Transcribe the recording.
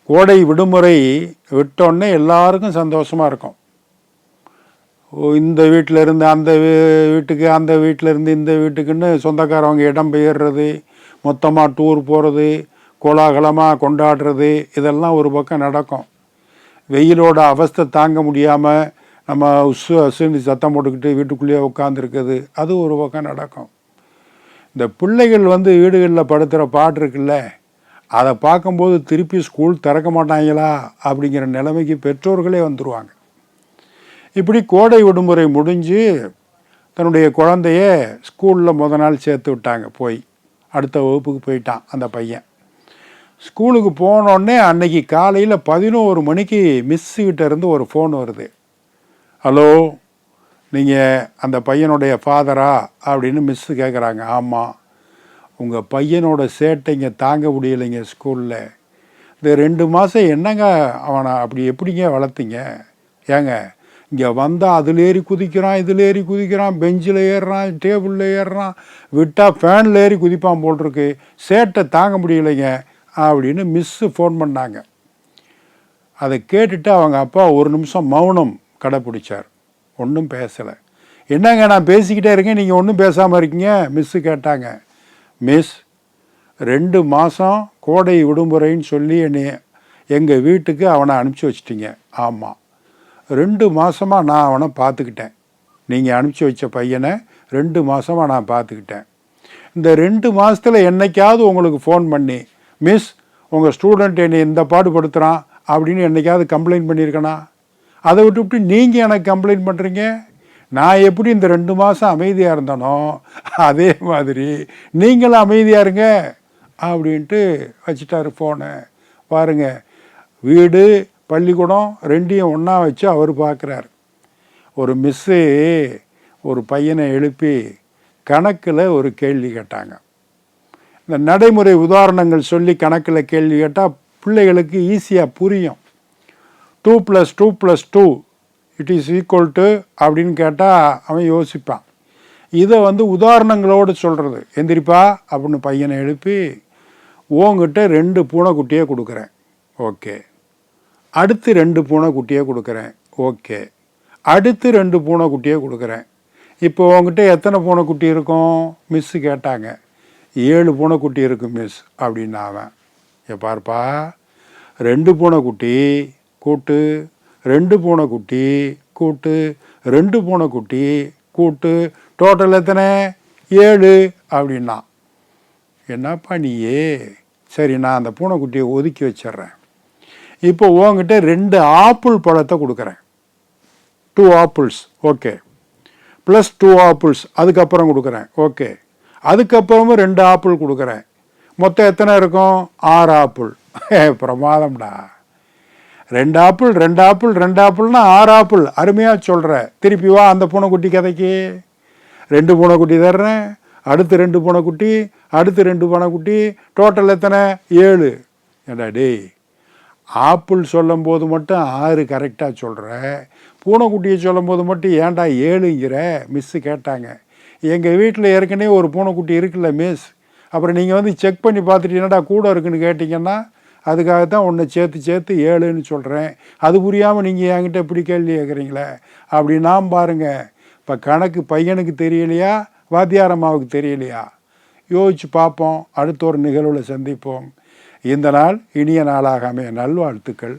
கோடை விடுமுறை விட்டோடனே எல்லாருக்கும் சந்தோஷமாக இருக்கும். இந்த வீட்டில் இருந்து அந்த வீட்டுக்கு, அந்த வீட்டில் இருந்து இந்த வீட்டுக்குன்னு சொந்தக்காரவங்க இடம் பெயர்றது, மொத்தமாக டூர் போகிறது, கோலாகலமாக கொண்டாடுறது, இதெல்லாம் ஒரு பக்கம் நடக்கும். வெயிலோட அவஸ்தை தாங்க முடியாமல் நம்ம அசுன்னு சத்தம் போட்டுக்கிட்டு வீட்டுக்குள்ளேயே உட்காந்துருக்குது, அது ஒரு பக்கம் நடக்கும். இந்த பிள்ளைகள் வீடுகளில் படுத்துகிற பாட்டு இருக்குல்ல, அதை பார்க்கும்போது திருப்பி ஸ்கூல் திறக்க மாட்டாங்களா அப்படிங்கிற நிலைமைக்கு பெற்றோர்களே வந்துடுவாங்க. இப்படி கோடை விடுமுறை முடிஞ்சு தன்னுடைய குழந்தைய ஸ்கூலில் முத நாள் சேர்த்து விட்டாங்க. போய் அடுத்த வகுப்புக்கு போயிட்டான் அந்த பையன். ஸ்கூலுக்கு போனோடனே அன்னைக்கு காலையில் 11 மணிக்கு மிஸ்ஸுக்கிட்ட இருந்து ஒரு ஃபோன் வருது. ஹலோ, நீங்கள் அந்த பையனுடைய ஃபாதரா அப்படின்னு மிஸ்ஸு கேட்குறாங்க. ஆமாம், உங்கள் பையனோட சேட்டைங்க தாங்க முடியலைங்க ஸ்கூலில். இந்த 2 மாதம் என்னங்க அவனை அப்படி எப்படிங்க வளர்த்திங்க? ஏங்க, இங்கே வந்தால் அதில் ஏறி குதிக்கிறான், இதில் ஏறி குதிக்கிறான், பெஞ்சில் ஏறுறான், டேபிளில் ஏறுறான், விட்டால் ஃபேனில் ஏறி குதிப்பான் போட்டிருக்கு, சேட்டை தாங்க முடியலைங்க அப்படின்னு மிஸ்ஸு ஃபோன் பண்ணாங்க. அதை கேட்டுட்டு அவங்க அப்பா ஒரு நிமிஷம் மௌனம் கடைப்பிடிச்சார். ஒன்றும் பேசலை. என்னங்க நான் பேசிக்கிட்டே இருக்கேன், நீங்கள் ஒன்றும் பேசாமல் இருக்கீங்க மிஸ்ஸு கேட்டாங்க. மிஸ், 2 மாதம் கோடை விடுமுறைன்னு சொல்லி என்னை எங்கள் வீட்டுக்கு அவனை அனுப்பிச்சி வச்சிட்டிங்க. ஆமாம், 2 மாதமாக நான் அவனை பார்த்துக்கிட்டேன். நீங்கள் அனுப்பிச்சி வச்ச பையனை 2 மாதமாக நான் பார்த்துக்கிட்டேன். இந்த 2 மாதத்தில் என்னைக்காவது உங்களுக்கு ஃபோன் பண்ணி, மிஸ் உங்கள் ஸ்டூடெண்ட் என்னை இந்த பாடுபடுத்துகிறான் அப்படின்னு என்னைக்காவது கம்ப்ளைண்ட் பண்ணியிருக்கேனா? அதை விட்டு நீங்கள் எனக்கு கம்ப்ளைண்ட் பண்ணுறீங்க. நான் எப்படி இந்த 2 மாதம் அமைதியாக இருந்தனோ அதே மாதிரி நீங்களும் அமைதியாக இருங்க அப்படின்ட்டு வச்சுட்டாரு ஃபோனை. பாருங்கள், வீடு பள்ளிக்கூடம் ரெண்டையும் ஒன்றா வச்சு அவர் பார்க்குறார். ஒரு மிஸ்ஸு ஒரு பையனை எழுப்பி கணக்கில் ஒரு கேள்வி கேட்டாங்க. இந்த நடைமுறை உதாரணங்கள் சொல்லி கணக்கில் கேள்வி கேட்டால் பிள்ளைகளுக்கு ஈஸியாக புரியும். 2 + 2 + 2 இட் இஸ் ஈக்குவல் டு அப்படின்னு கேட்டால் அவன் யோசிப்பான். இதை உதாரணங்களோடு சொல்கிறது. எந்திரிப்பா அப்படின்னு பையனை எழுப்பி, உங்ககிட்ட 2 பூனைக்குட்டியை கொடுக்குறேன், ஓகே. அடுத்து 2 பூனைக்குட்டியை கொடுக்குறேன், ஓகே. அடுத்து 2 பூனைக்குட்டியை கொடுக்குறேன். இப்போ உங்ககிட்ட எத்தனை பூனைக்குட்டி இருக்கும் மிஸ்ஸு கேட்டாங்க. 7 பூனைக்குட்டி இருக்கும் மிஸ் அப்படின்னு. அவன், பார்ப்பா, 2 பூனைக்குட்டி கூட்டு 2 பூனைக்குட்டி கூட்டு 2 பூனைக்குட்டி கூட்டு டோட்டல் எத்தனை? 7 அப்படின்னா. என்னப்பா நீயே, சரி நான் அந்த பூனைக்குட்டியை ஒதுக்கி வச்சிட்றேன். இப்போ உங்ககிட்ட 2 ஆப்பிள் பழத்தை கொடுக்குறேன், 2 ஆப்பிள்ஸ், ஓகே. ப்ளஸ் 2 ஆப்பிள்ஸ் அதுக்கப்புறம் கொடுக்குறேன், ஓகே. அதுக்கப்புறமும் 2 ஆப்பிள் கொடுக்குறேன். மொத்தம் எத்தனை இருக்கும்? 6 ஆப்பிள். பிரமாதம்டா. 2 apple 2 apple 2 ஆப்பிள்னா 6 apple. அருமையாக சொல்கிற. திருப்பி வா அந்த பூனைக்குட்டி கதைக்கு. 2 பூனைக்குட்டி தர்றேன், அடுத்து 2 பூனைக்குட்டி, அடுத்து 2 பூனைக்குட்டி, டோட்டல் எத்தனை? 7. ஏண்டா டேய், ஆப்பிள் சொல்லும் போது மட்டும் 6 கரெக்டாக சொல்கிற, பூனைக்குட்டியை சொல்லும் போது மட்டும் ஏன்டா 7ங்கிற மிஸ்ஸு கேட்டாங்க. எங்கள் வீட்டில் ஏற்கனவே ஒரு பூனைக்குட்டி இருக்குல்ல மிஸ், அப்புறம் நீங்கள் செக் பண்ணி பார்த்துட்டு என்னடா கூட இருக்குன்னு கேட்டிங்கன்னா அதுக்காகத்தான் உன்னை சேர்த்து 7ன்னு சொல்கிறேன். அது புரியாமல் நீங்கள் என்கிட்ட எப்படி கேள்வி கேட்குறீங்களே அப்படின்னா பாருங்கள். இப்போ கணக்கு பையனுக்கு தெரியலையா, வாத்தியார் அம்மாவுக்கு தெரியலையா? யோசித்து பார்ப்போம். அடுத்த ஒரு நிகழ்வில் சந்திப்போம். இந்த நாள் இனிய நாளாக அமைய நல்வாழ்த்துக்கள்.